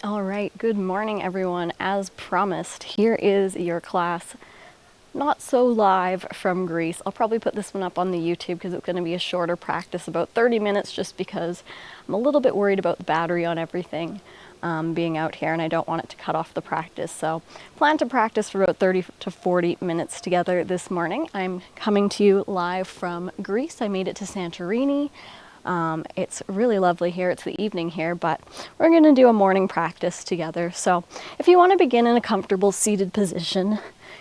All right, good morning everyone. As promised, here is your class, not so live from Greece. I'll probably put this one up on the YouTube because it's going to be a shorter practice, about 30 minutes, just because I'm a little bit worried about the battery on everything being out here and I don't want it to cut off the practice. So plan to practice for about 30 to 40 minutes together this morning. I'm coming to you live from Greece. I made it to Santorini. It's really lovely here. It's the evening here, but we're going to do a morning practice together. So if you want to begin in a comfortable seated position,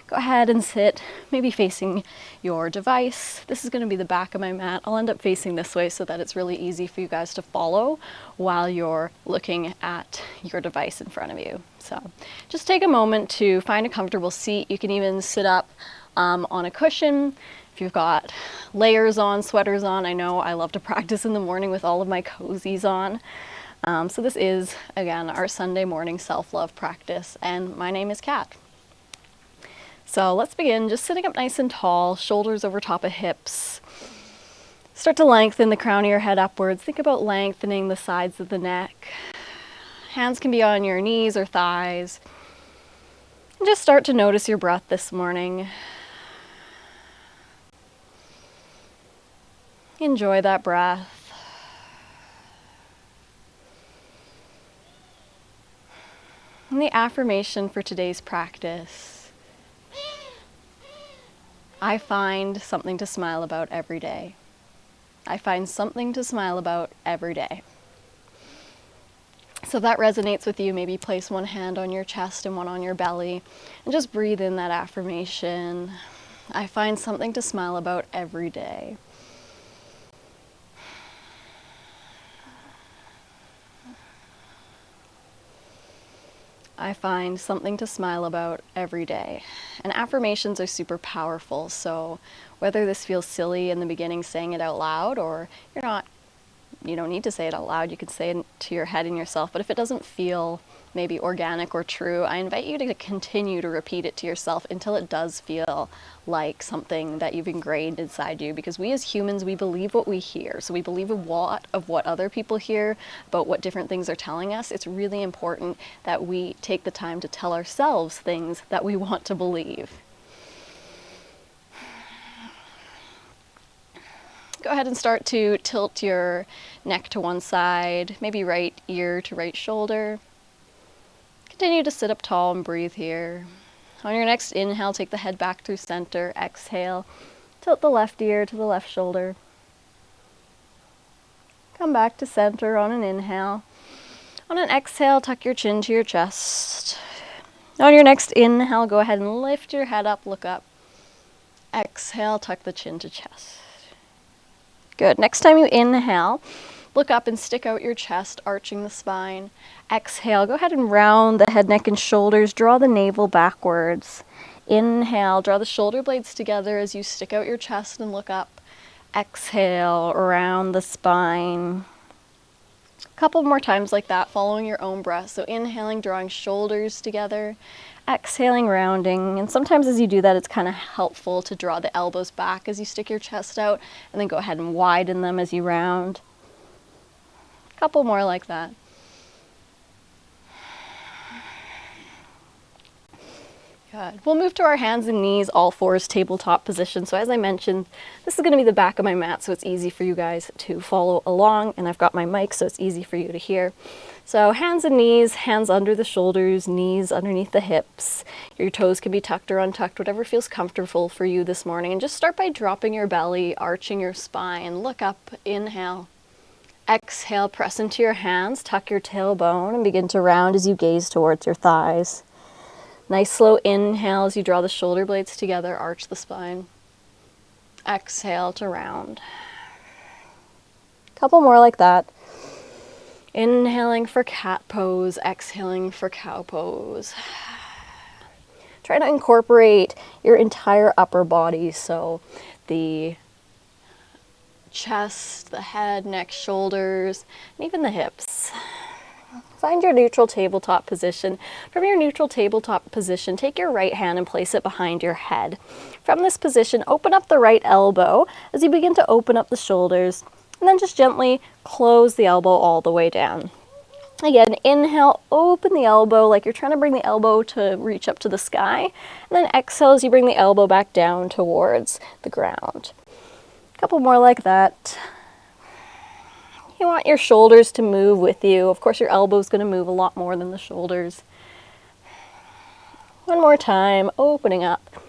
go ahead and sit, maybe facing your device. This is going to be the back of my mat. I'll end up facing this way so that it's really easy for you guys to follow while you're looking at your device in front of you. So just take a moment to find a comfortable seat. You can even sit up on a cushion. If you've got layers on, sweaters on, I know I love to practice in the morning with all of my cozies on. So this is, again, our Sunday morning self-love practice, and my name is Kat. So let's begin just sitting up nice and tall, shoulders over top of hips. Start to lengthen the crown of your head upwards. Think about lengthening the sides of the neck. Hands can be on your knees or thighs. And just start to notice your breath this morning. Enjoy that breath. And the affirmation for today's practice: I find something to smile about every day. I find something to smile about every day. So if that resonates with you, maybe place one hand on your chest and one on your belly and just breathe in that affirmation. I find something to smile about every day. I find something to smile about every day. And affirmations are super powerful, so whether this feels silly in the beginning saying it out loud, or you don't need to say it out loud, you can say it to your head and yourself, but if it doesn't feel maybe organic or true, I invite you to continue to repeat it to yourself until it does feel like something that you've ingrained inside you, because we as humans, we believe what we hear. So we believe a lot of what other people hear about what different things are telling us. It's really important that we take the time to tell ourselves things that we want to believe. Go ahead and start to tilt your neck to one side, maybe right ear to right shoulder. Continue to sit up tall and breathe here. On your next inhale, take the head back through center. Exhale, tilt the left ear to the left shoulder. Come back to center on an inhale. On an exhale, tuck your chin to your chest. On your next inhale, go ahead and lift your head up, look up. Exhale, tuck the chin to chest. Good. Next time you inhale, look up and stick out your chest, arching the spine. Exhale, go ahead and round the head, neck, and shoulders. Draw the navel backwards. Inhale, draw the shoulder blades together as you stick out your chest and look up. Exhale, round the spine. A couple more times like that, following your own breath. So inhaling, drawing shoulders together. Exhaling, rounding. And sometimes as you do that, it's kind of helpful to draw the elbows back as you stick your chest out, and then go ahead and widen them as you round. A couple more like that. Good. We'll move to our hands and knees, all fours, tabletop position. So as I mentioned, this is going to be the back of my mat, so it's easy for you guys to follow along, and I've got my mic, so it's easy for you to hear. So hands and knees, hands under the shoulders, knees underneath the hips. Your toes can be tucked or untucked, whatever feels comfortable for you this morning. And just start by dropping your belly, arching your spine. Look up, inhale. Exhale, press into your hands, tuck your tailbone, and begin to round as you gaze towards your thighs. Nice slow inhale as you draw the shoulder blades together, arch the spine. Exhale to round. Couple more like that. Inhaling for cat pose, exhaling for cow pose. Try to incorporate your entire upper body, so the chest, the head, neck, shoulders, and even the hips. Find your neutral tabletop position. From your neutral tabletop position, take your right hand and place it behind your head. From this position, open up the right elbow as you begin to open up the shoulders, and then just gently close the elbow all the way down. Again, inhale, open the elbow like you're trying to bring the elbow to reach up to the sky. And then exhale as you bring the elbow back down towards the ground. A couple more like that. You want your shoulders to move with you. Of course, your elbow's going to move a lot more than the shoulders. One more time, opening up.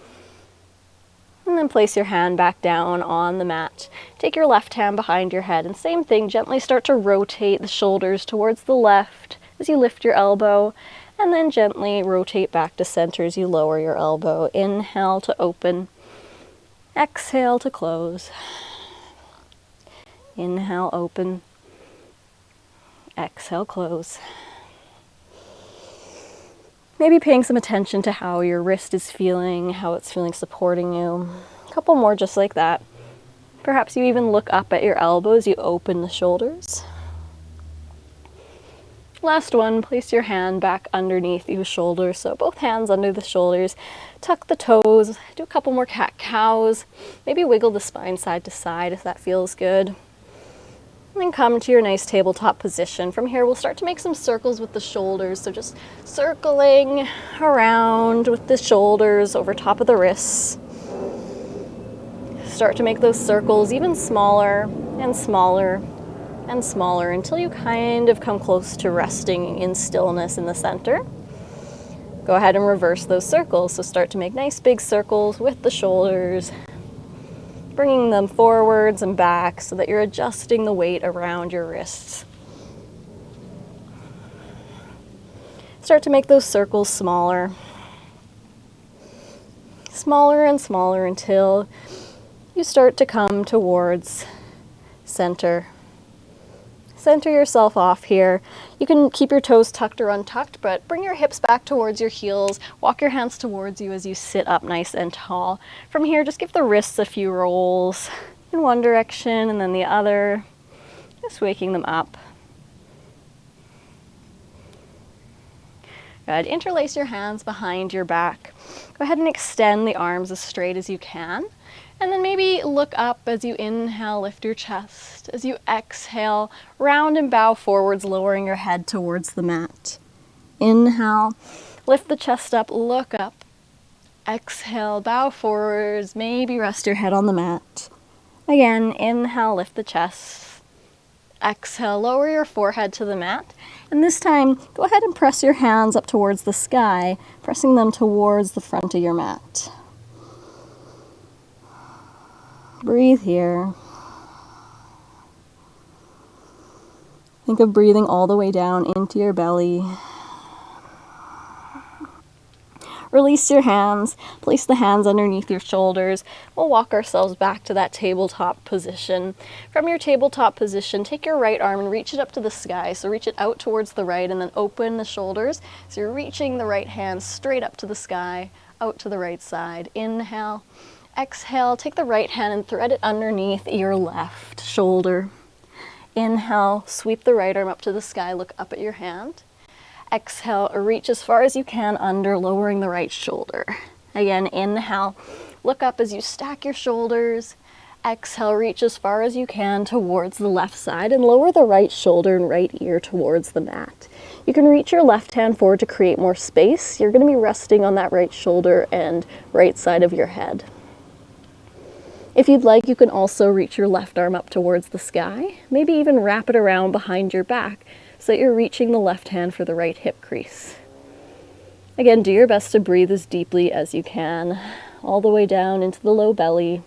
And then place your hand back down on the mat. Take your left hand behind your head, and same thing, gently start to rotate the shoulders towards the left as you lift your elbow, and then gently rotate back to center as you lower your elbow. Inhale to open, exhale to close. Inhale, open, exhale, close. Maybe paying some attention to how your wrist is feeling, how it's feeling supporting you. A couple more just like that. Perhaps you even look up at your elbows, you open the shoulders. Last one, place your hand back underneath your shoulders, so both hands under the shoulders. Tuck the toes, do a couple more cat-cows. Maybe wiggle the spine side to side if that feels good. And then come to your nice tabletop position. From here, we'll start to make some circles with the shoulders. So just circling around with the shoulders over top of the wrists. Start to make those circles even smaller and smaller and smaller until you kind of come close to resting in stillness in the center. Go ahead and reverse those circles. So start to make nice big circles with the shoulders, bringing them forwards and back so that you're adjusting the weight around your wrists. Start to make those circles smaller. Smaller and smaller until you start to come towards center. Center yourself off here. You can keep your toes tucked or untucked, but bring your hips back towards your heels. Walk your hands towards you as you sit up nice and tall. From here, just give the wrists a few rolls in one direction and then the other, just waking them up. Good. Interlace your hands behind your back. Go ahead and extend the arms as straight as you can. And then maybe look up as you inhale, lift your chest. As you exhale, round and bow forwards, lowering your head towards the mat. Inhale, lift the chest up, look up. Exhale, bow forwards, maybe rest your head on the mat. Again, inhale, lift the chest. Exhale, lower your forehead to the mat. And this time, go ahead and press your hands up towards the sky, pressing them towards the front of your mat. Breathe here. Think of breathing all the way down into your belly. Release your hands. Place the hands underneath your shoulders. We'll walk ourselves back to that tabletop position. From your tabletop position, take your right arm and reach it up to the sky. So reach it out towards the right and then open the shoulders. So you're reaching the right hand straight up to the sky, out to the right side. Inhale. Exhale, take the right hand and thread it underneath your left shoulder. Inhale, sweep the right arm up to the sky, look up at your hand. Exhale, reach as far as you can under, lowering the right shoulder. Again, inhale, look up as you stack your shoulders. Exhale, reach as far as you can towards the left side and lower the right shoulder and right ear towards the mat. You can reach your left hand forward to create more space. You're going to be resting on that right shoulder and right side of your head. If you'd like, you can also reach your left arm up towards the sky, maybe even wrap it around behind your back so that you're reaching the left hand for the right hip crease. Again, do your best to breathe as deeply as you can, all the way down into the low belly.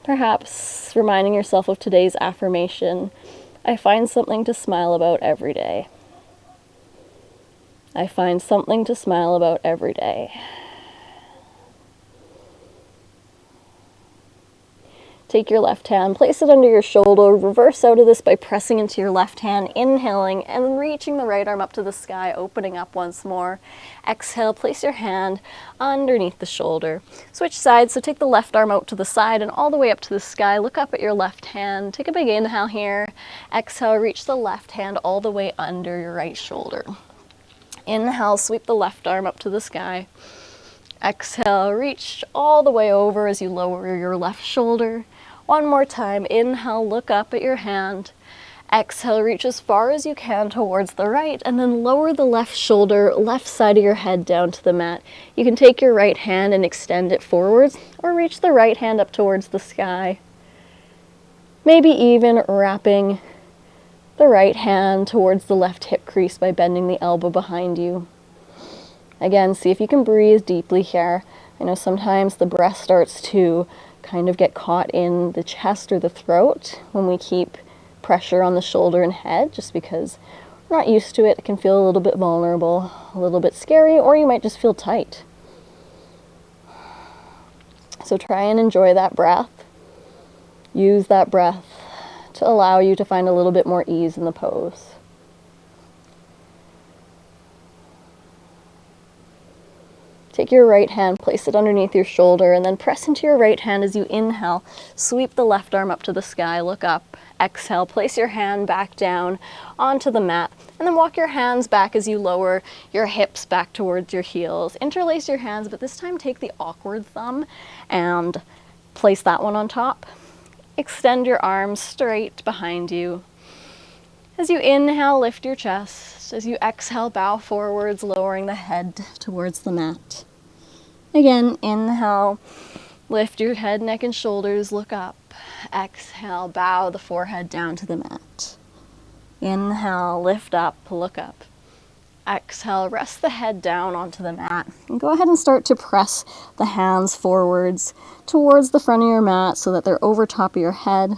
Perhaps reminding yourself of today's affirmation, I find something to smile about every day. I find something to smile about every day. Take your left hand, place it under your shoulder, reverse out of this by pressing into your left hand, inhaling and reaching the right arm up to the sky, opening up once more. Exhale, place your hand underneath the shoulder. Switch sides, so take the left arm out to the side and all the way up to the sky. Look up at your left hand. Take a big inhale here. Exhale, reach the left hand all the way under your right shoulder. Inhale, sweep the left arm up to the sky. Exhale, reach all the way over as you lower your left shoulder. One more time, inhale, look up at your hand. Exhale, reach as far as you can towards the right, and then lower the left shoulder, left side of your head down to the mat. You can take your right hand and extend it forwards, or reach the right hand up towards the sky. Maybe even wrapping the right hand towards the left hip crease by bending the elbow behind you. Again, see if you can breathe deeply here. I know sometimes the breath starts to kind of get caught in the chest or the throat when we keep pressure on the shoulder and head, just because we're not used to it. It can feel a little bit vulnerable, a little bit scary, or you might just feel tight. So try and enjoy that breath. Use that breath to allow you to find a little bit more ease in the pose. Take your right hand, place it underneath your shoulder, and then press into your right hand as you inhale. Sweep the left arm up to the sky, look up. Exhale, place your hand back down onto the mat, and then walk your hands back as you lower your hips back towards your heels. Interlace your hands, but this time take the awkward thumb and place that one on top. Extend your arms straight behind you. As you inhale, lift your chest. As you exhale, bow forwards, lowering the head towards the mat. Again, inhale, lift your head, neck, and shoulders, look up. Exhale, bow the forehead down to the mat. Inhale, lift up, look up. Exhale, rest the head down onto the mat. And go ahead and start to press the hands forwards towards the front of your mat so that they're over top of your head.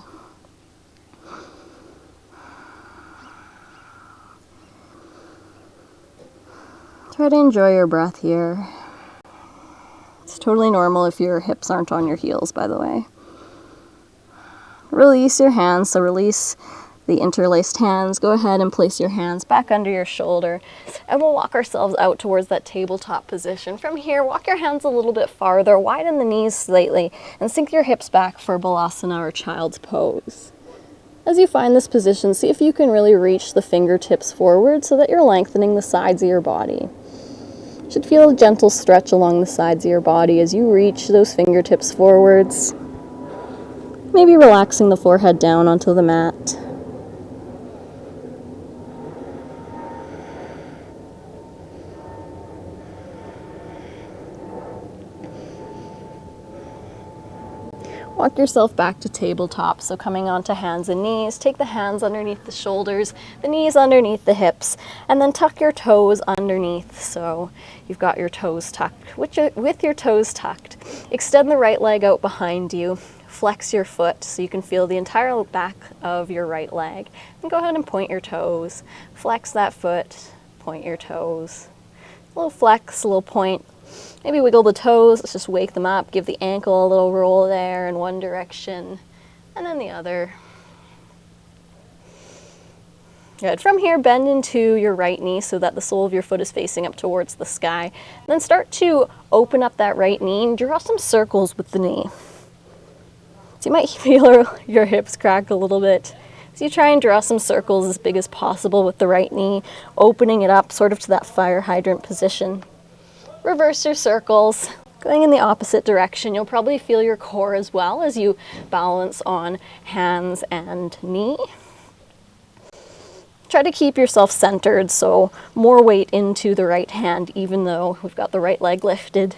Try to enjoy your breath here. It's totally normal if your hips aren't on your heels, by the way. Release your hands, so release the interlaced hands. Go ahead and place your hands back under your shoulder, and we'll walk ourselves out towards that tabletop position. From here, walk your hands a little bit farther, widen the knees slightly, and sink your hips back for Balasana or Child's Pose. As you find this position, see if you can really reach the fingertips forward so that you're lengthening the sides of your body. You should feel a gentle stretch along the sides of your body as you reach those fingertips forwards. Maybe relaxing the forehead down onto the mat. Walk yourself back to tabletop, so coming onto hands and knees, take the hands underneath the shoulders, the knees underneath the hips, and then tuck your toes underneath, so you've got your toes tucked. With your toes tucked, extend the right leg out behind you, flex your foot so you can feel the entire back of your right leg, and go ahead and point your toes. Flex that foot, point your toes. A little flex, a little point. Maybe wiggle the toes, let's just wake them up, give the ankle a little roll there in one direction, and then the other. Good. From here, bend into your right knee so that the sole of your foot is facing up towards the sky. And then start to open up that right knee and draw some circles with the knee. So you might feel your hips crack a little bit. So you try and draw some circles as big as possible with the right knee, opening it up sort of to that fire hydrant position. Reverse your circles, going in the opposite direction. You'll probably feel your core as well as you balance on hands and knee. Try to keep yourself centered, so more weight into the right hand, even though we've got the right leg lifted.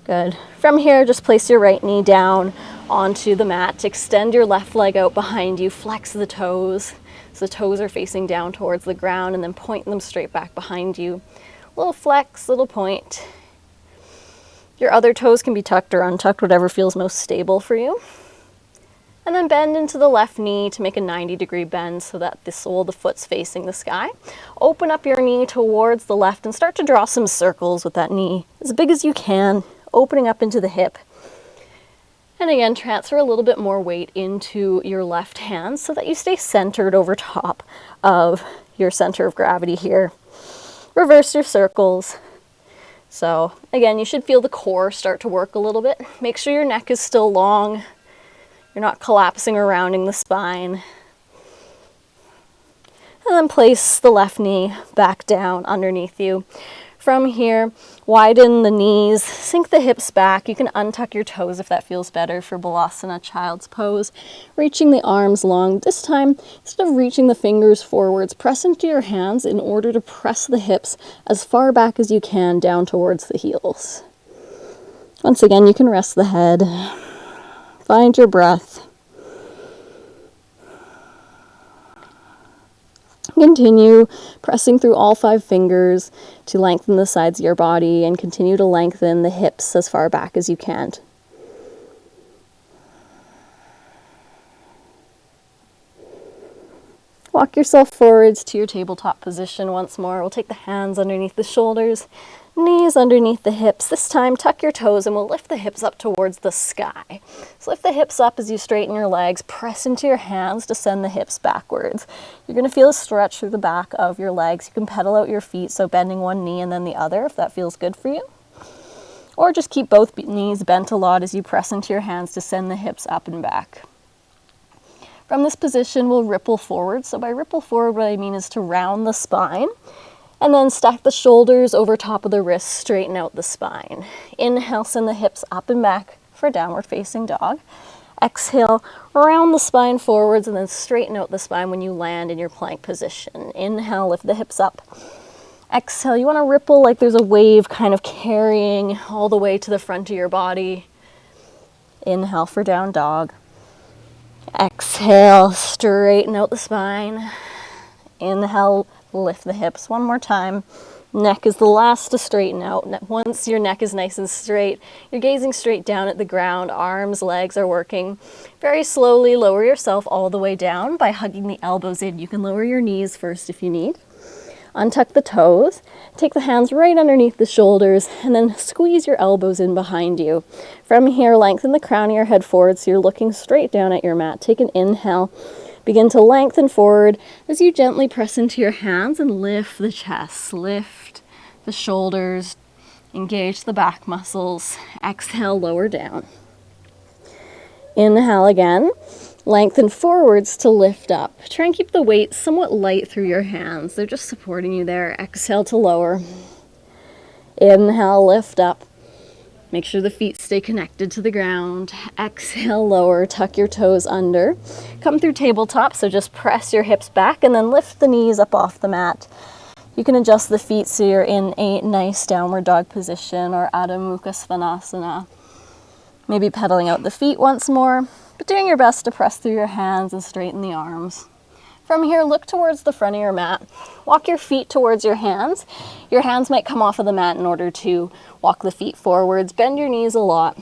Good. From here, just place your right knee down onto the mat. Extend your left leg out behind you. Flex the toes, so the toes are facing down towards the ground, and then point them straight back behind you. Little flex, little point. Your other toes can be tucked or untucked, whatever feels most stable for you. And then bend into the left knee to make a 90-degree bend so that the sole of the foot's facing the sky. Open up your knee towards the left and start to draw some circles with that knee as big as you can, opening up into the hip. And again, transfer a little bit more weight into your left hand so that you stay centered over top of your center of gravity here. Reverse your circles. So again, you should feel the core start to work a little bit. Make sure your neck is still long. You're not collapsing or rounding the spine. And then place the left knee back down underneath you. From here, widen the knees, sink the hips back. You can untuck your toes if that feels better for Balasana, child's pose. Reaching the arms long. This time, instead of reaching the fingers forwards, press into your hands in order to press the hips as far back as you can down towards the heels. Once again, you can rest the head. Find your breath. Continue pressing through all 5 fingers to lengthen the sides of your body and continue to lengthen the hips as far back as you can. Walk yourself forwards to your tabletop position once more. We'll take the hands underneath the shoulders, knees underneath the hips. This time, tuck your toes and we'll lift the hips up towards the sky. So lift the hips up as you straighten your legs. Press into your hands to send the hips backwards. You're going to feel a stretch through the back of your legs. You can pedal out your feet, so bending one knee and then the other if that feels good for you. Or just keep both knees bent a lot as you press into your hands to send the hips up and back. From this position, we'll ripple forward. So by ripple forward, what I mean is to round the spine. And then stack the shoulders over top of the wrists, straighten out the spine. Inhale, send the hips up and back for downward facing dog. Exhale, round the spine forwards and then straighten out the spine when you land in your plank position. Inhale, lift the hips up. Exhale, you want to ripple like there's a wave kind of carrying all the way to the front of your body. Inhale for down dog. Exhale, straighten out the spine. Inhale, lift the hips one more time. Neck is the last to straighten out. Once your neck is nice and straight, you're gazing straight down at the ground. Arms, legs are working. Very slowly lower yourself all the way down by hugging the elbows in. You can lower your knees first if you need. Untuck the toes. Take the hands right underneath the shoulders and then squeeze your elbows in behind you. From here, lengthen the crown of your head forward so you're looking straight down at your mat. Take an inhale. Begin to lengthen forward as you gently press into your hands and lift the chest, lift the shoulders, engage the back muscles. Exhale, lower down. Inhale again, lengthen forwards to lift up. Try and keep the weight somewhat light through your hands. They're just supporting you there. Exhale to lower. Inhale, lift up. Make sure the feet stay connected to the ground. Exhale, lower, tuck your toes under. Come through tabletop, so just press your hips back and then lift the knees up off the mat. You can adjust the feet so you're in a nice downward dog position or Adho Mukha Svanasana. Maybe pedaling out the feet once more, but doing your best to press through your hands and straighten the arms. From here, look towards the front of your mat. Walk your feet towards your hands. Your hands might come off of the mat in order to walk the feet forwards. Bend your knees a lot.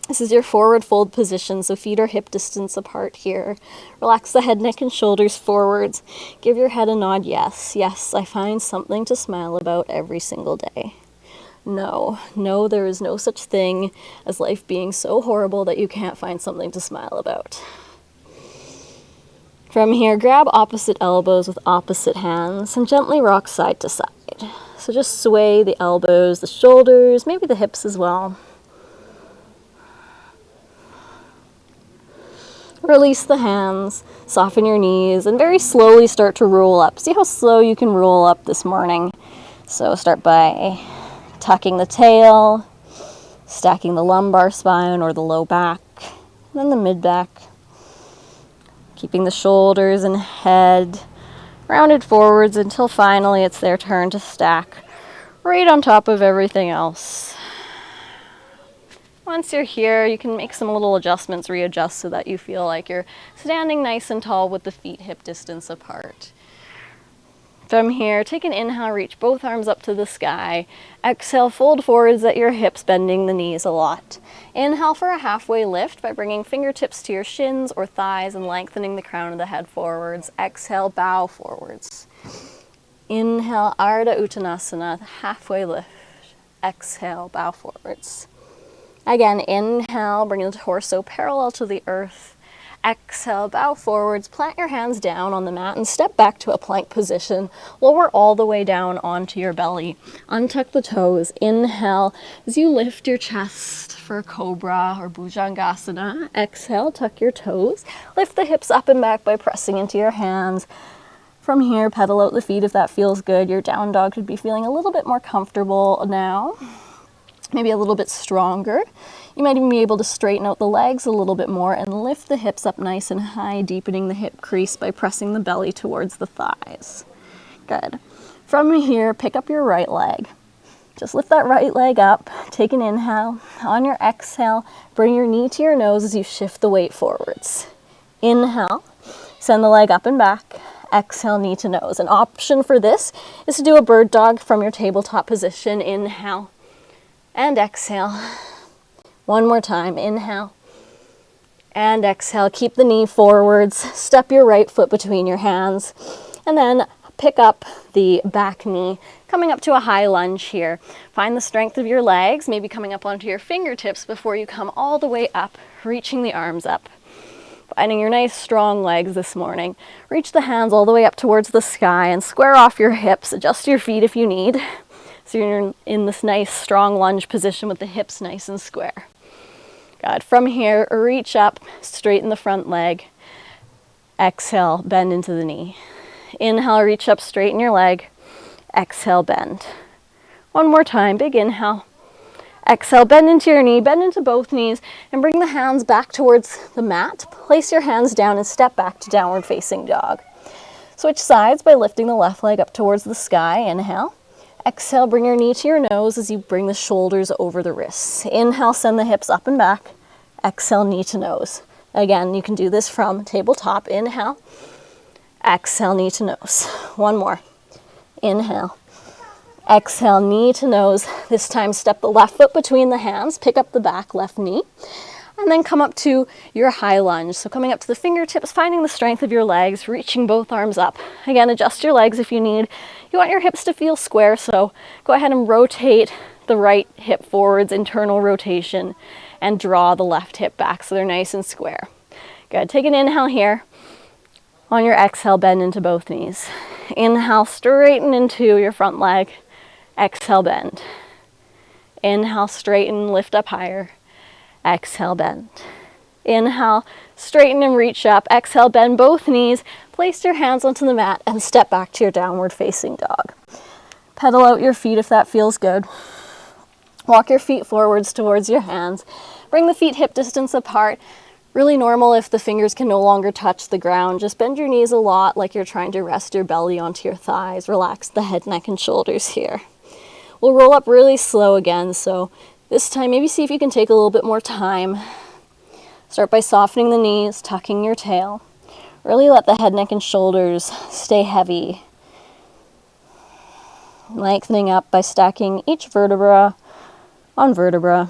This is your forward fold position, so feet are hip distance apart here. Relax the head, neck, and shoulders forwards. Give your head a nod, yes. Yes, I find something to smile about every single day. No, there is no such thing as life being so horrible that you can't find something to smile about. From here, grab opposite elbows with opposite hands and gently rock side to side. So just sway the elbows, the shoulders, maybe the hips as well. Release the hands, soften your knees, and very slowly start to roll up. See how slow you can roll up this morning. So start by tucking the tail, stacking the lumbar spine or the low back, and then the mid back. Keeping the shoulders and head rounded forwards until finally it's their turn to stack right on top of everything else. Once you're here, you can make some little adjustments, readjust so that you feel like you're standing nice and tall with the feet hip distance apart. From here, take an inhale, reach both arms up to the sky. Exhale, fold forwards at your hips, bending the knees a lot. Inhale for a halfway lift by bringing fingertips to your shins or thighs and lengthening the crown of the head forwards. Exhale, bow forwards. Inhale, Ardha Uttanasana, halfway lift. Exhale, bow forwards. Again, inhale, bring the torso parallel to the earth. Exhale, bow forwards, plant your hands down on the mat and step back to a plank position. Lower all the way down onto your belly. Untuck the toes. Inhale as you lift your chest for Cobra or Bhujangasana. Exhale, tuck your toes. Lift the hips up and back by pressing into your hands. From here, pedal out the feet if that feels good. Your down dog could be feeling a little bit more comfortable now, maybe a little bit stronger. You might even be able to straighten out the legs a little bit more and lift the hips up nice and high, deepening the hip crease by pressing the belly towards the thighs. Good. From here, pick up your right leg. Just lift that right leg up, take an inhale. On your exhale, bring your knee to your nose as you shift the weight forwards. Inhale, send the leg up and back. Exhale, knee to nose. An option for this is to do a bird dog from your tabletop position. Inhale and exhale. One more time, inhale and exhale. Keep the knee forwards, step your right foot between your hands, and then pick up the back knee, coming up to a high lunge here. Find the strength of your legs, maybe coming up onto your fingertips before you come all the way up, reaching the arms up. Finding your nice strong legs this morning. Reach the hands all the way up towards the sky and square off your hips, adjust your feet if you need. So you're in this nice strong lunge position with the hips nice and square. Good. From here, reach up, straighten the front leg. Exhale, bend into the knee. Inhale, reach up, straighten your leg. Exhale, bend. One more time, big inhale. Exhale, bend into your knee, bend into both knees, and bring the hands back towards the mat. Place your hands down and step back to downward facing dog. Switch sides by lifting the left leg up towards the sky. Inhale. Exhale, bring your knee to your nose as you bring the shoulders over the wrists. Inhale, send the hips up and back. Exhale, knee to nose. Again, you can do this from tabletop. Inhale. Exhale, knee to nose. One more. Inhale. Exhale, knee to nose. This time, step the left foot between the hands, pick up the back left knee, and then come up to your high lunge. So coming up to the fingertips, finding the strength of your legs, reaching both arms up. Again, adjust your legs if you need. You want your hips to feel square, so go ahead and rotate the right hip forwards, internal rotation, and draw the left hip back so they're nice and square. Good. Take an inhale here. On your exhale, bend into both knees. Inhale, straighten into your front leg. Exhale, bend. Inhale, straighten, lift up higher. Exhale, bend. Inhale, straighten and reach up. Exhale, bend both knees. Place your hands onto the mat and step back to your downward facing dog. Pedal out your feet if that feels good. Walk your feet forwards towards your hands. Bring the feet hip distance apart. Really normal if the fingers can no longer touch the ground. Just bend your knees a lot like you're trying to rest your belly onto your thighs. Relax the head, neck, and shoulders here. We'll roll up really slow again, so this time maybe see if you can take a little bit more time. Start by softening the knees, tucking your tail. Really let the head, neck, and shoulders stay heavy. Lengthening up by stacking each vertebra on vertebra.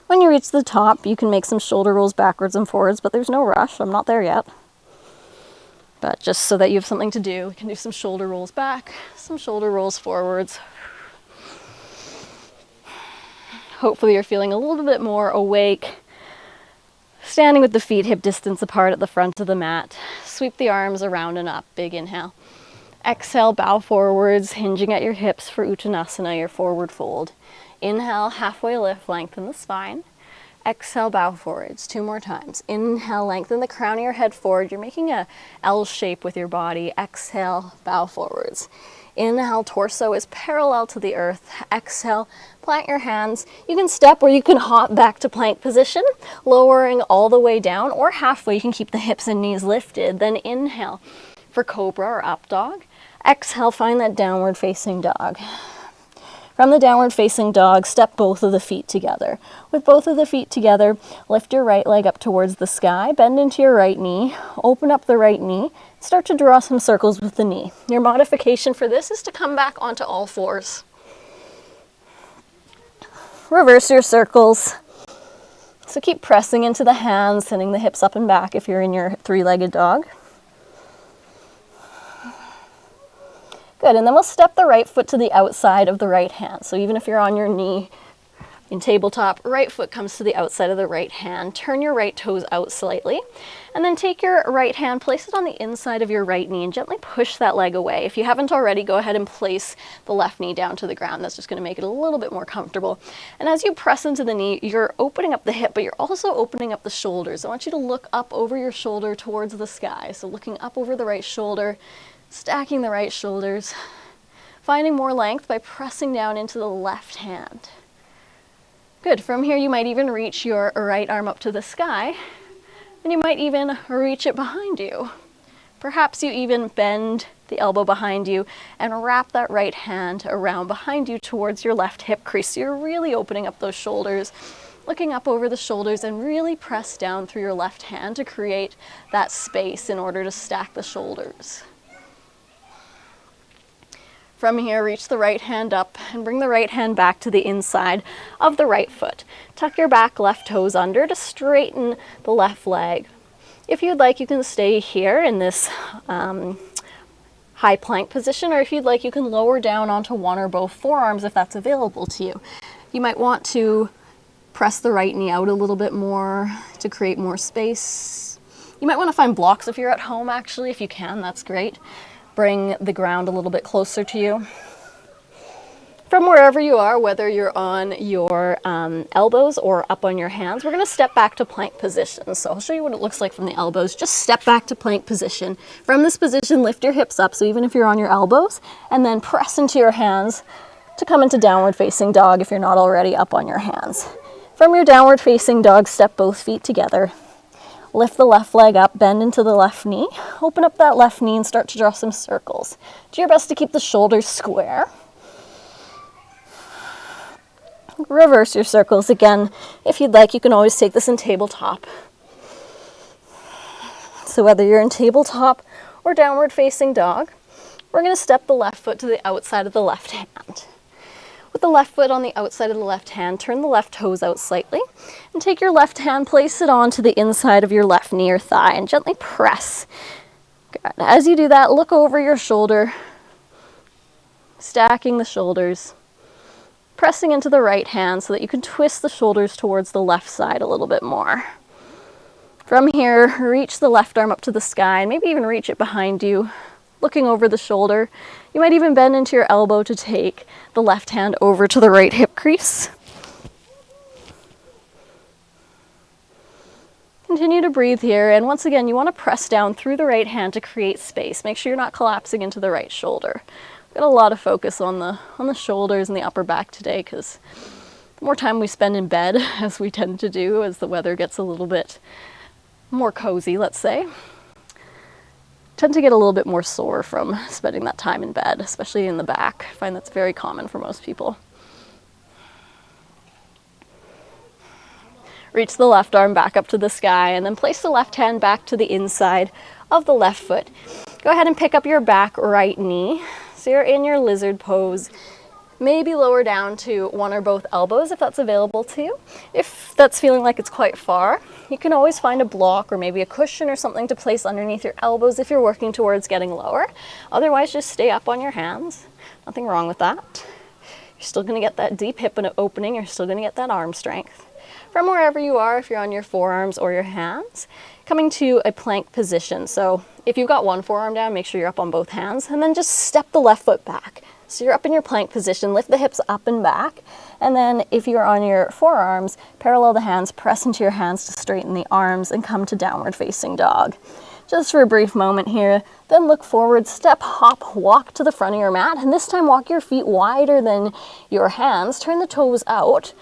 When you reach the top, you can make some shoulder rolls backwards and forwards, but there's no rush. I'm not there yet. But just so that you have something to do, we can do some shoulder rolls back, some shoulder rolls forwards. Hopefully you're feeling a little bit more awake. Standing with the feet hip distance apart at the front of the mat. Sweep the arms around and up. Big inhale. Exhale, bow forwards, hinging at your hips for Uttanasana, your forward fold. Inhale, halfway lift, lengthen the spine. Exhale, bow forwards. 2 more times. Inhale, lengthen the crown of your head forward. You're making a L shape with your body. Exhale, bow forwards. Inhale, torso is parallel to the earth. Exhale, plant your hands. You can step or you can hop back to plank position, lowering all the way down, or halfway. You can keep the hips and knees lifted. Then inhale for cobra or up dog. Exhale, find that downward facing dog. From the downward facing dog, step both of the feet together. With both of the feet together, lift your right leg up towards the sky, bend into your right knee, open up the right knee, start to draw some circles with the knee. Your modification for this is to come back onto all fours. Reverse your circles. So keep pressing into the hands, sending the hips up and back if you're in your 3-legged dog. Good, and then we'll step the right foot to the outside of the right hand. So even if you're on your knee, In tabletop, right foot comes to the outside of the right hand. Turn your right toes out slightly, and then take your right hand, place it on the inside of your right knee, and gently push that leg away. If you haven't already, go ahead and place the left knee down to the ground. That's just going to make it a little bit more comfortable. And as you press into the knee, you're opening up the hip, but you're also opening up the shoulders. I want you to look up over your shoulder towards the sky. So looking up over the right shoulder, stacking the right shoulders, finding more length by pressing down into the left hand. Good. From here, you might even reach your right arm up to the sky, and you might even reach it behind you. Perhaps you even bend the elbow behind you and wrap that right hand around behind you towards your left hip crease. So you're really opening up those shoulders, looking up over the shoulders, and really press down through your left hand to create that space in order to stack the shoulders. From here, reach the right hand up and bring the right hand back to the inside of the right foot. Tuck your back left toes under to straighten the left leg. If you'd like, you can stay here in this high plank position, or if you'd like, you can lower down onto one or both forearms if that's available to you. You might want to press the right knee out a little bit more to create more space. You might want to find blocks if you're at home, actually. If you can, that's great. Bring the ground a little bit closer to you. From wherever you are, whether you're on your elbows or up on your hands, we're going to step back to plank position. So I'll show you what it looks like from the elbows. Just step back to plank position. From this position, lift your hips up, so even if you're on your elbows, and then press into your hands to come into downward facing dog if you're not already up on your hands. From your downward facing dog, step both feet together. Lift the left leg up, bend into the left knee. Open up that left knee and start to draw some circles. Do your best to keep the shoulders square. Reverse your circles again. If you'd like, you can always take this in tabletop. So whether you're in tabletop or downward facing dog, we're going to step the left foot to the outside of the left hand. With the left foot on the outside of the left hand, turn the left toes out slightly and take your left hand, place it onto the inside of your left knee or thigh and gently press. Good. As you do that, look over your shoulder, stacking the shoulders, pressing into the right hand so that you can twist the shoulders towards the left side a little bit more. From here, reach the left arm up to the sky and maybe even reach it behind you, looking over the shoulder. You might even bend into your elbow to take the left hand over to the right hip crease. Continue to breathe here, and once again, you want to press down through the right hand to create space. Make sure you're not collapsing into the right shoulder. We've got a lot of focus on the shoulders and the upper back today, because the more time we spend in bed, as we tend to do as the weather gets a little bit more cozy, let's say, tend to get a little bit more sore from spending that time in bed, especially in the back. I find that's very common for most people. Reach the left arm back up to the sky and then place the left hand back to the inside of the left foot. Go ahead and pick up your back right knee. So you're in your lizard pose. Maybe lower down to one or both elbows if that's available to you. If that's feeling like it's quite far, you can always find a block or maybe a cushion or something to place underneath your elbows if you're working towards getting lower. Otherwise, just stay up on your hands. Nothing wrong with that. You're still going to get that deep hip opening. You're still going to get that arm strength. From wherever you are, if you're on your forearms or your hands, coming to a plank position. So if you've got one forearm down, make sure you're up on both hands, and then just step the left foot back. So you're up in your plank position, lift the hips up and back, and then if you're on your forearms, parallel the hands, press into your hands to straighten the arms and come to downward facing dog. Just for a brief moment here, then look forward, step, hop, walk to the front of your mat, and this time walk your feet wider than your hands, turn the toes out,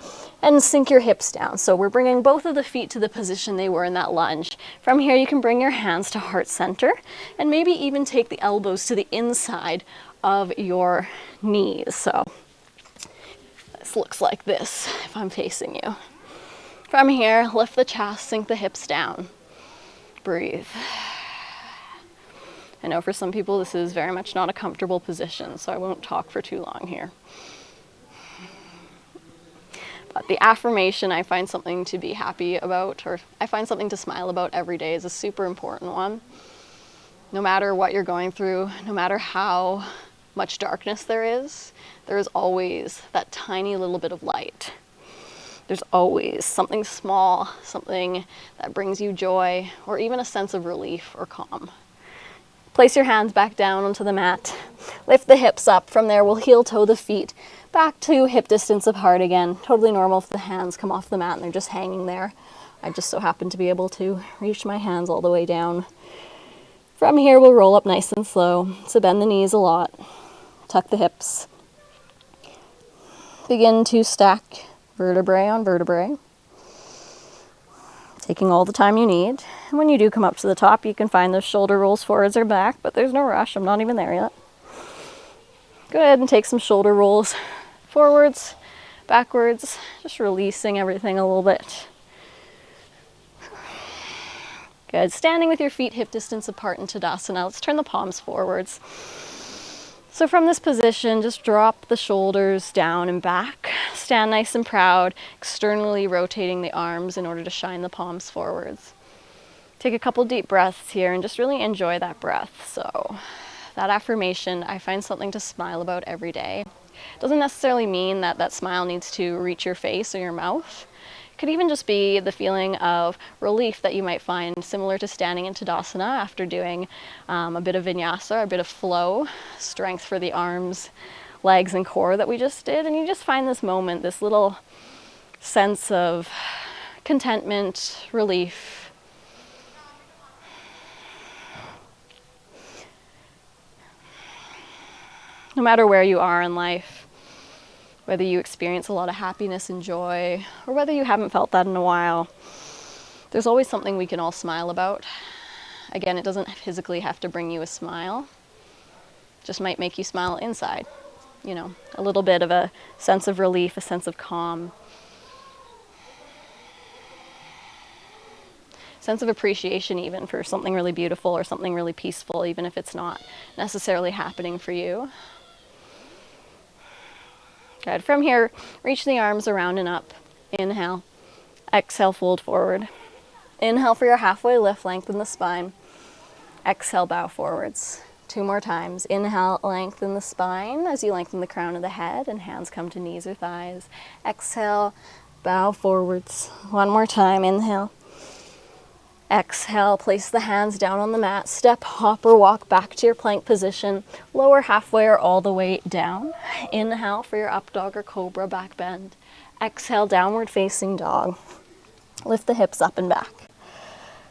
and sink your hips down. So we're bringing both of the feet to the position they were in that lunge. From here, you can bring your hands to heart center, and maybe even take the elbows to the inside of your knees. So this looks like this if I'm facing you. From here, lift the chest, sink the hips down. Breathe. I know for some people this is very much not a comfortable position, so I won't talk for too long here. But the affirmation, I find something to be happy about, or I find something to smile about every day, is a super important one. No matter what you're going through, no matter how much darkness there is always that tiny little bit of light. There's always something small, something that brings you joy, or even a sense of relief or calm. Place your hands back down onto the mat. Lift the hips up. From there, we'll heel toe the feet back to hip distance apart again. Totally normal if the hands come off the mat and they're just hanging there. I just so happen to be able to reach my hands all the way down. From here, we'll roll up nice and slow. So bend the knees a lot. Tuck the hips. Begin to stack vertebrae on vertebrae, taking all the time you need. And when you do come up to the top, you can find those shoulder rolls forwards or back, but there's no rush. I'm not even there yet. Go ahead and take some shoulder rolls forwards, backwards, just releasing everything a little bit. Good. Standing with your feet hip distance apart in Tadasana. Let's turn the palms forwards. So from this position, just drop the shoulders down and back. Stand nice and proud, externally rotating the arms in order to shine the palms forwards. Take a couple deep breaths here and just really enjoy that breath. So that affirmation, I find something to smile about every day. Doesn't necessarily mean that that smile needs to reach your face or your mouth. It could even just be the feeling of relief that you might find similar to standing in Tadasana after doing a bit of Vinyasa, a bit of flow, strength for the arms, legs, and core that we just did. And you just find this moment, this little sense of contentment, relief. No matter where you are in life, whether you experience a lot of happiness and joy, or whether you haven't felt that in a while, there's always something we can all smile about. Again, it doesn't physically have to bring you a smile. It just might make you smile inside. You know, a little bit of a sense of relief, a sense of calm. Sense of appreciation even for something really beautiful or something really peaceful, even if it's not necessarily happening for you. Good. From here, reach the arms around and up. Inhale. Exhale, fold forward. Inhale for your halfway lift, lengthen the spine. Exhale, bow forwards. 2 more times. Inhale, lengthen the spine as you lengthen the crown of the head and hands come to knees or thighs. Exhale, bow forwards. 1 more time. Inhale. Exhale, place the hands down on the mat. Step, hop, or walk back to your plank position. Lower halfway or all the way down. Inhale for your up dog or cobra, back bend. Exhale, downward facing dog. Lift the hips up and back.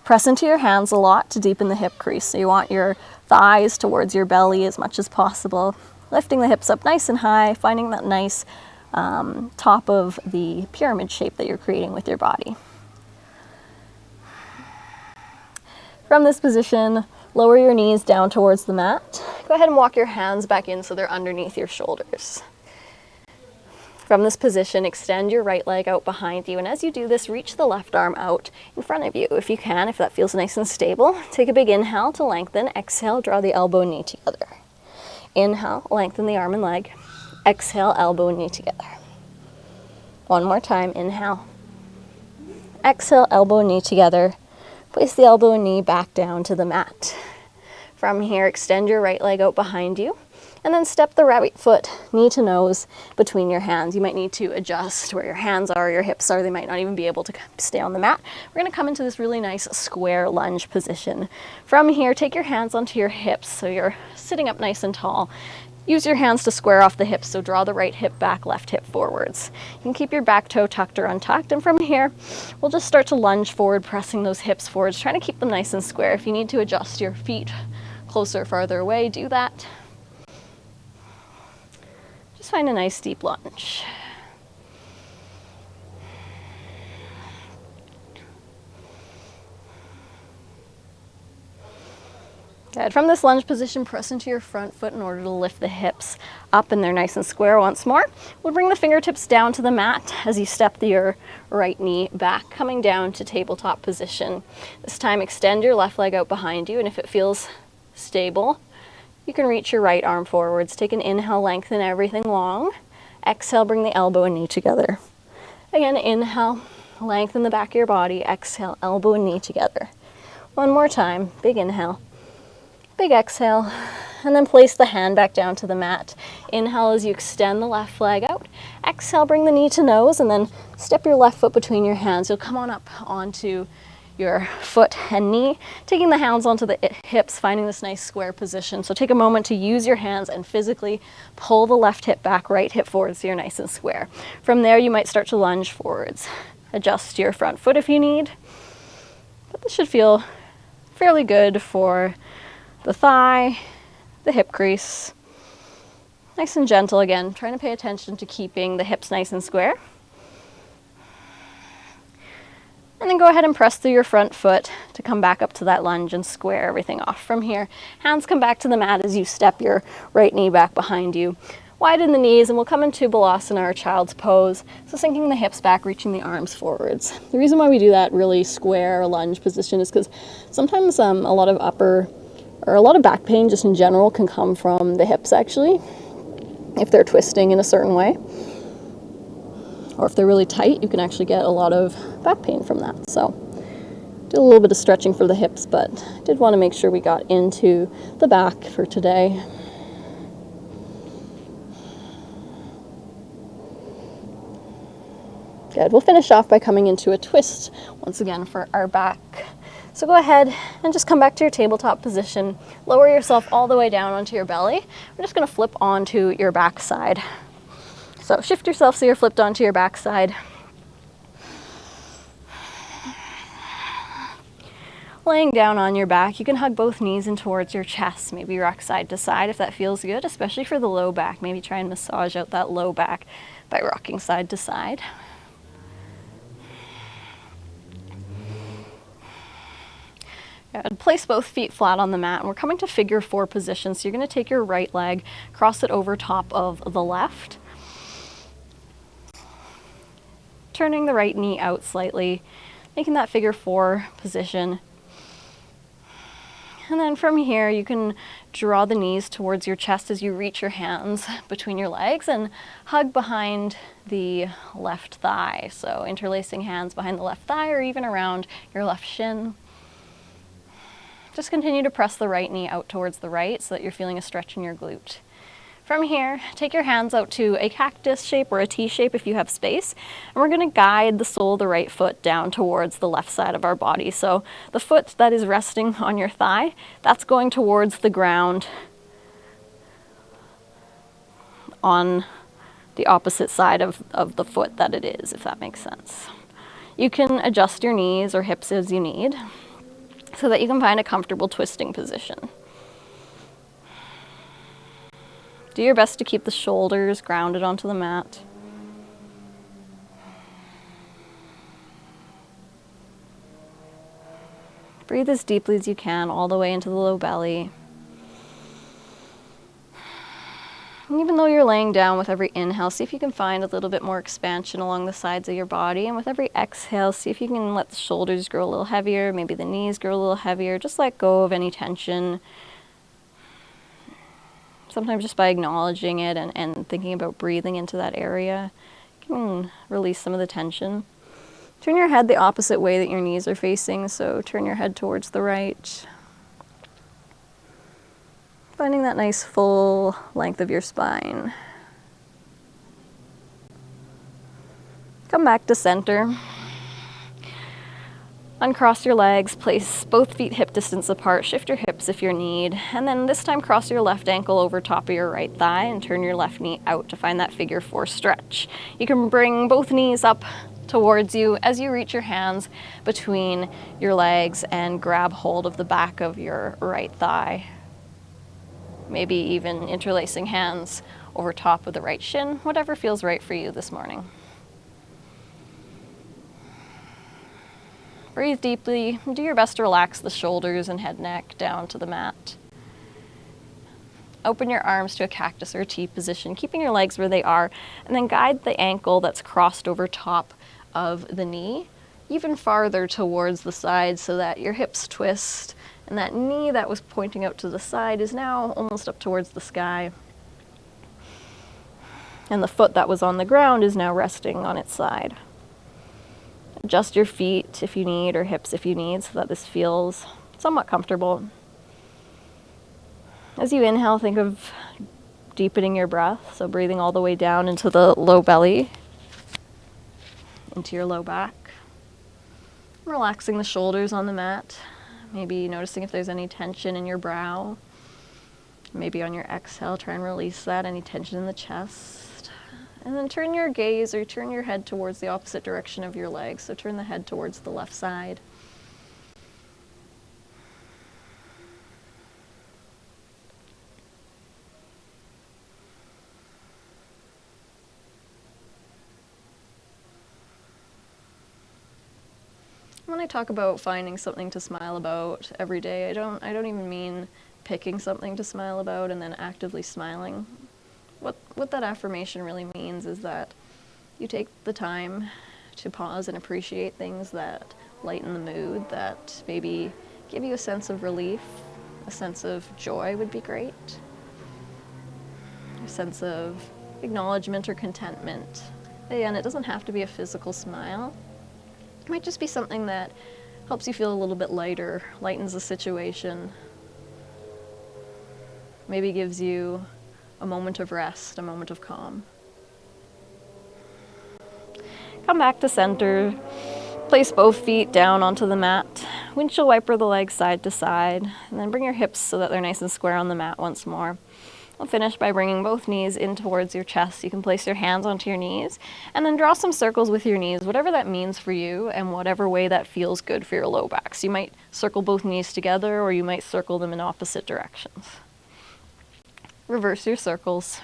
Press into your hands a lot to deepen the hip crease. So you want your thighs towards your belly as much as possible. Lifting the hips up nice and high, finding that nice top of the pyramid shape that you're creating with your body. From this position, lower your knees down towards the mat. Go ahead and walk your hands back in so they're underneath your shoulders. From this position, extend your right leg out behind you, and as you do this, reach the left arm out in front of you. If you can, if that feels nice and stable, take a big inhale to lengthen. Exhale, draw the elbow and knee together. Inhale, lengthen the arm and leg. Exhale, elbow and knee together. 1 more time, inhale. Exhale, elbow and knee together. Place the elbow and knee back down to the mat. From here, extend your right leg out behind you, and then step the right foot, knee to nose, between your hands. You might need to adjust where your hands are, your hips are. They might not even be able to stay on the mat. We're going to come into this really nice square lunge position. From here, take your hands onto your hips so you're sitting up nice and tall. Use your hands to square off the hips, so draw the right hip back, left hip forwards. You can keep your back toe tucked or untucked, and from here, we'll just start to lunge forward, pressing those hips forwards, trying to keep them nice and square. If you need to adjust your feet closer or farther away, do that. Just find a nice deep lunge. Good. From this lunge position, press into your front foot in order to lift the hips up, and they're nice and square once more. We'll bring the fingertips down to the mat as you step your right knee back, coming down to tabletop position. This time, extend your left leg out behind you, and if it feels stable, you can reach your right arm forwards. Take an inhale, lengthen everything long. Exhale, bring the elbow and knee together. Again, inhale, lengthen the back of your body. Exhale, elbow and knee together. 1 more time, big inhale. Big exhale, and then place the hand back down to the mat. Inhale as you extend the left leg out. Exhale, bring the knee to nose, and then step your left foot between your hands. You'll come on up onto your foot and knee, taking the hands onto the hips, finding this nice square position. So take a moment to use your hands and physically pull the left hip back, right hip forward so you're nice and square. From there, you might start to lunge forwards. Adjust your front foot if you need, but this should feel fairly good for the thigh, the hip crease. Nice and gentle again, trying to pay attention to keeping the hips nice and square. And then go ahead and press through your front foot to come back up to that lunge and square everything off. From here, hands come back to the mat as you step your right knee back behind you. Widen the knees, and we'll come into Balasana, or child's pose. So sinking the hips back, reaching the arms forwards. The reason why we do that really square lunge position is because sometimes a lot of back pain just in general can come from the hips actually, if they're twisting in a certain way. Or if they're really tight, you can actually get a lot of back pain from that. So did a little bit of stretching for the hips, but did want to make sure we got into the back for today. Good. We'll finish off by coming into a twist once again for our back. So go ahead and just come back to your tabletop position. Lower yourself all the way down onto your belly. We're just going to flip onto your back side. So shift yourself so you're flipped onto your back side. Laying down on your back, you can hug both knees in towards your chest. Maybe rock side to side if that feels good, especially for the low back. Maybe try and massage out that low back by rocking side to side. Good. Place both feet flat on the mat, and we're coming to figure 4 position. So you're going to take your right leg, cross it over top of the left, turning the right knee out slightly, making that figure 4 position. And then from here, you can draw the knees towards your chest as you reach your hands between your legs and hug behind the left thigh. So interlacing hands behind the left thigh or even around your left shin. Just continue to press the right knee out towards the right so that you're feeling a stretch in your glute. From here, take your hands out to a cactus shape or a T shape if you have space, and we're going to guide the sole of the right foot down towards the left side of our body. So the foot that is resting on your thigh, that's going towards the ground on the opposite side of the foot that it is, if that makes sense. You can adjust your knees or hips as you need, so that you can find a comfortable twisting position. Do your best to keep the shoulders grounded onto the mat. Breathe as deeply as you can, all the way into the low belly. And even though you're laying down, with every inhale, see if you can find a little bit more expansion along the sides of your body. And with every exhale, see if you can let the shoulders grow a little heavier, maybe the knees grow a little heavier. Just let go of any tension. Sometimes just by acknowledging it and thinking about breathing into that area, you can release some of the tension. Turn your head the opposite way that your knees are facing, so turn your head towards the right. Finding that nice full length of your spine. Come back to center. Uncross your legs, place both feet hip distance apart, shift your hips if you need, and then this time cross your left ankle over top of your right thigh and turn your left knee out to find that figure 4 stretch. You can bring both knees up towards you as you reach your hands between your legs and grab hold of the back of your right thigh. Maybe even interlacing hands over top of the right shin, whatever feels right for you this morning. Breathe deeply. Do your best to relax the shoulders and head neck down to the mat. Open your arms to a cactus or a T position, keeping your legs where they are, and then guide the ankle that's crossed over top of the knee even farther towards the side so that your hips twist, and that knee that was pointing out to the side is now almost up towards the sky. And the foot that was on the ground is now resting on its side. Adjust your feet if you need, or hips if you need, so that this feels somewhat comfortable. As you inhale, think of deepening your breath, so breathing all the way down into the low belly, into your low back. Relaxing the shoulders on the mat, maybe noticing if there's any tension in your brow. Maybe on your exhale, try and release that, any tension in the chest. And then turn your gaze or turn your head towards the opposite direction of your legs, so turn the head towards the left side. When I talk about finding something to smile about every day, I don't even mean picking something to smile about and then actively smiling. What that affirmation really means is that you take the time to pause and appreciate things that lighten the mood, that maybe give you a sense of relief. A sense of joy would be great. A sense of acknowledgement or contentment. Again, it doesn't have to be a physical smile. It might just be something that helps you feel a little bit lighter, lightens the situation, maybe gives you a moment of rest, a moment of calm. Come back to center. Place both feet down onto the mat. Windshield wiper the legs side to side, and then bring your hips so that they're nice and square on the mat once more. We'll finish by bringing both knees in towards your chest. You can place your hands onto your knees, and then draw some circles with your knees, whatever that means for you, and whatever way that feels good for your low back. So you might circle both knees together, or you might circle them in opposite directions. Reverse your circles.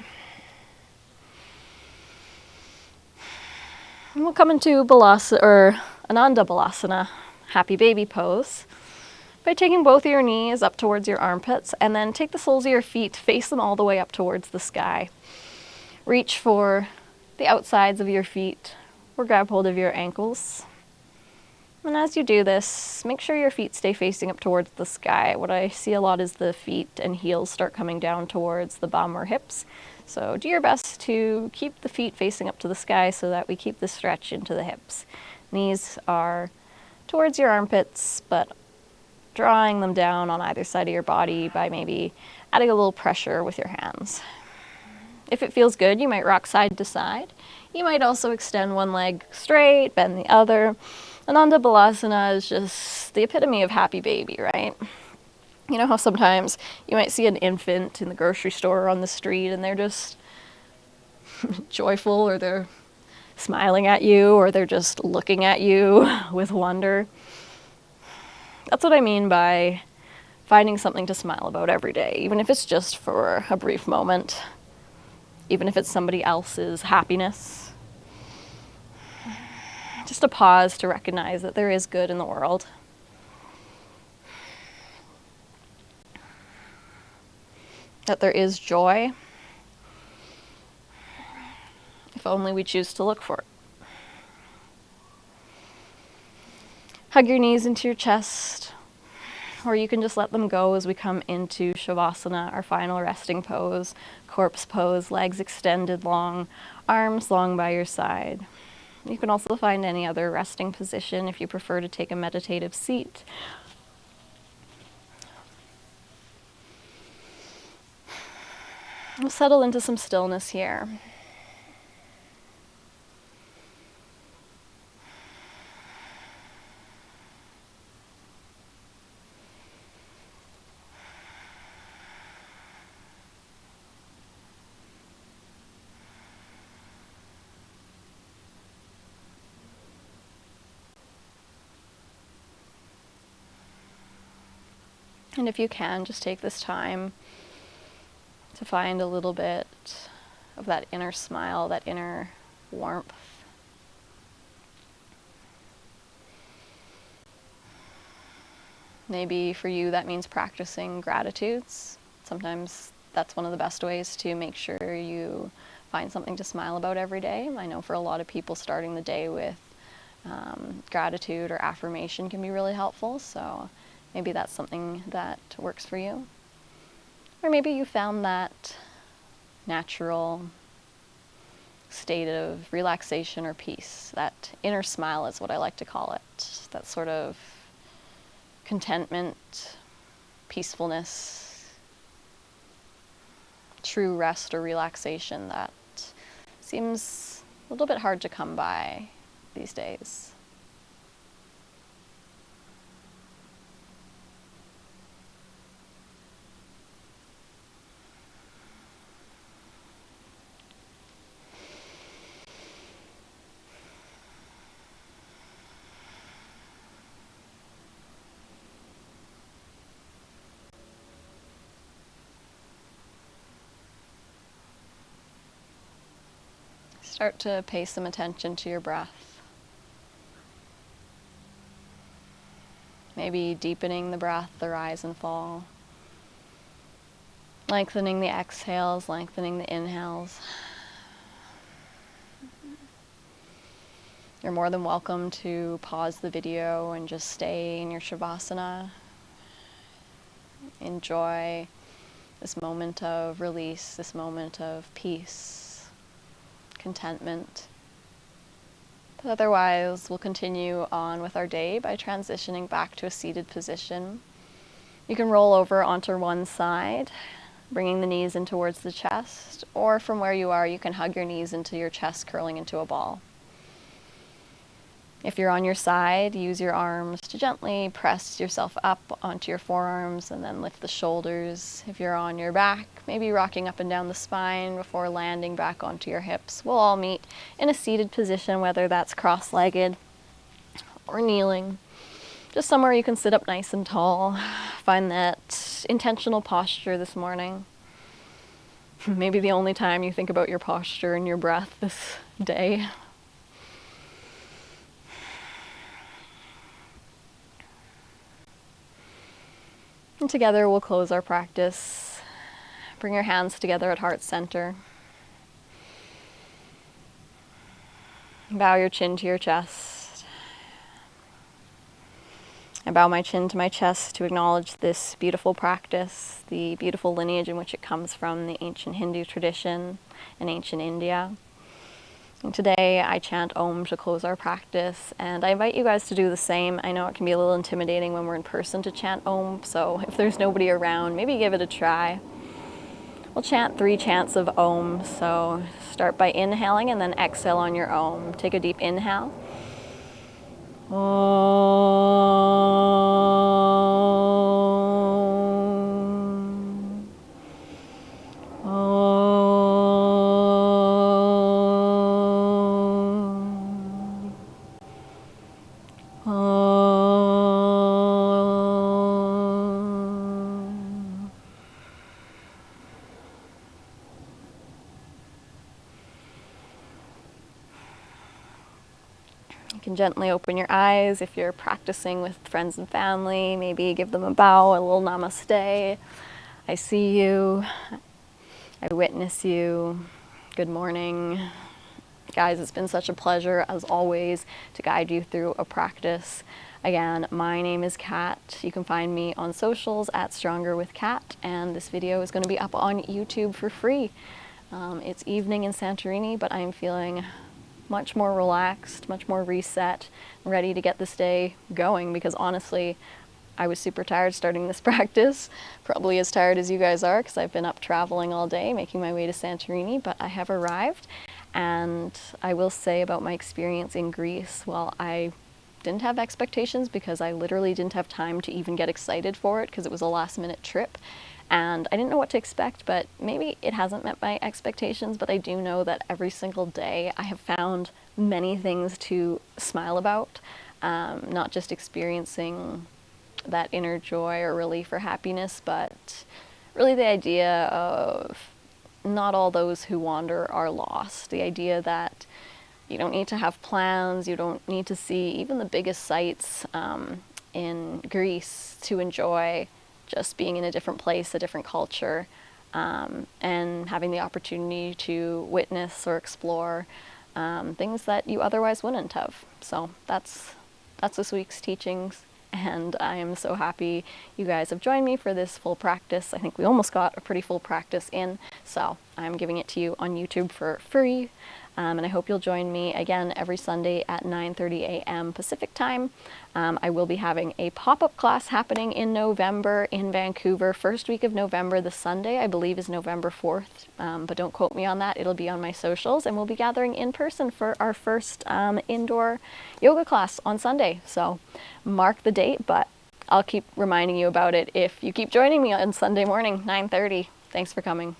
And we'll come into Balasana, or Ananda Balasana, happy baby pose, by taking both of your knees up towards your armpits, and then take the soles of your feet, face them all the way up towards the sky. Reach for the outsides of your feet, or grab hold of your ankles. And as you do this, make sure your feet stay facing up towards the sky. What I see a lot is the feet and heels start coming down towards the bum or hips. So do your best to keep the feet facing up to the sky so that we keep the stretch into the hips. Knees are towards your armpits, but drawing them down on either side of your body by maybe adding a little pressure with your hands. If it feels good, you might rock side to side. You might also extend one leg straight, bend the other. Ananda Balasana is just the epitome of happy baby, right? You know how sometimes you might see an infant in the grocery store or on the street and they're just joyful, or they're smiling at you, or they're just looking at you with wonder. That's what I mean by finding something to smile about every day, even if it's just for a brief moment, even if it's somebody else's happiness. Just a pause to recognize that there is good in the world. That there is joy, if only we choose to look for it. Hug your knees into your chest, or you can just let them go as we come into Shavasana, our final resting pose, corpse pose, legs extended long, arms long by your side. You can also find any other resting position if you prefer to take a meditative seat. We'll settle into some stillness here. And if you can, just take this time to find a little bit of that inner smile, that inner warmth. Maybe for you that means practicing gratitudes. Sometimes that's one of the best ways to make sure you find something to smile about every day. I know for a lot of people, starting the day with gratitude or affirmation can be really helpful, so maybe that's something that works for you. Or maybe you found that natural state of relaxation or peace. That inner smile is what I like to call it. That sort of contentment, peacefulness, true rest or relaxation that seems a little bit hard to come by these days. Start to pay some attention to your breath. Maybe deepening the breath, the rise and fall. Lengthening the exhales, lengthening the inhales. You're more than welcome to pause the video and just stay in your Shavasana. Enjoy this moment of release, this moment of peace, contentment. But otherwise, we'll continue on with our day by transitioning back to a seated position. You can roll over onto one side, bringing the knees in towards the chest, or from where you are, you can hug your knees into your chest, curling into a ball. If you're on your side, use your arms to gently press yourself up onto your forearms and then lift the shoulders. If you're on your back, maybe rocking up and down the spine before landing back onto your hips. We'll all meet in a seated position, whether that's cross-legged or kneeling. Just somewhere you can sit up nice and tall. Find that intentional posture this morning. Maybe the only time you think about your posture and your breath this day. And together we'll close our practice. Bring your hands together at heart center. Bow your chin to your chest. I bow my chin to my chest to acknowledge this beautiful practice, the beautiful lineage in which it comes from, the ancient Hindu tradition in ancient India. And today I chant Om to close our practice, and I invite you guys to do the same. I know it can be a little intimidating when we're in person to chant Om, so if there's nobody around, maybe give it a try. We'll chant 3 chants of Om, so start by inhaling and then exhale on your Om. Take a deep inhale. Om. Om. You can gently open your eyes if you're practicing with friends and family. Maybe give them a bow, a little namaste. I see you. I witness you. Good morning. Guys, it's been such a pleasure, as always, to guide you through a practice. Again, my name is Kat. You can find me on socials at Stronger with Kat, and this video is going to be up on YouTube for free. It's evening in Santorini, but I'm feeling much more relaxed, much more reset, ready to get this day going, because honestly, I was super tired starting this practice, probably as tired as you guys are, because I've been up traveling all day, making my way to Santorini, but I have arrived. And I will say about my experience in Greece, well, I didn't have expectations because I literally didn't have time to even get excited for it because it was a last-minute trip. And I didn't know what to expect, but maybe it hasn't met my expectations, but I do know that every single day I have found many things to smile about, not just experiencing that inner joy or relief or happiness, but really the idea of not all those who wander are lost. The idea that you don't need to have plans, you don't need to see even the biggest sights in Greece to enjoy just being in a different place, a different culture, and having the opportunity to witness or explore things that you otherwise wouldn't have. So that's this week's teachings, and I am so happy you guys have joined me for this full practice. I think we almost got a pretty full practice in, So I'm giving it to you on YouTube for free. And I hope you'll join me again every Sunday at 9:30 a.m. Pacific time. I will be having a pop-up class happening in November in Vancouver. First week of November, the Sunday, I believe, is November 4th. But don't quote me on that. It'll be on my socials. And we'll be gathering in person for our first indoor yoga class on Sunday. So mark the date, but I'll keep reminding you about it if you keep joining me on Sunday morning, 9:30. Thanks for coming.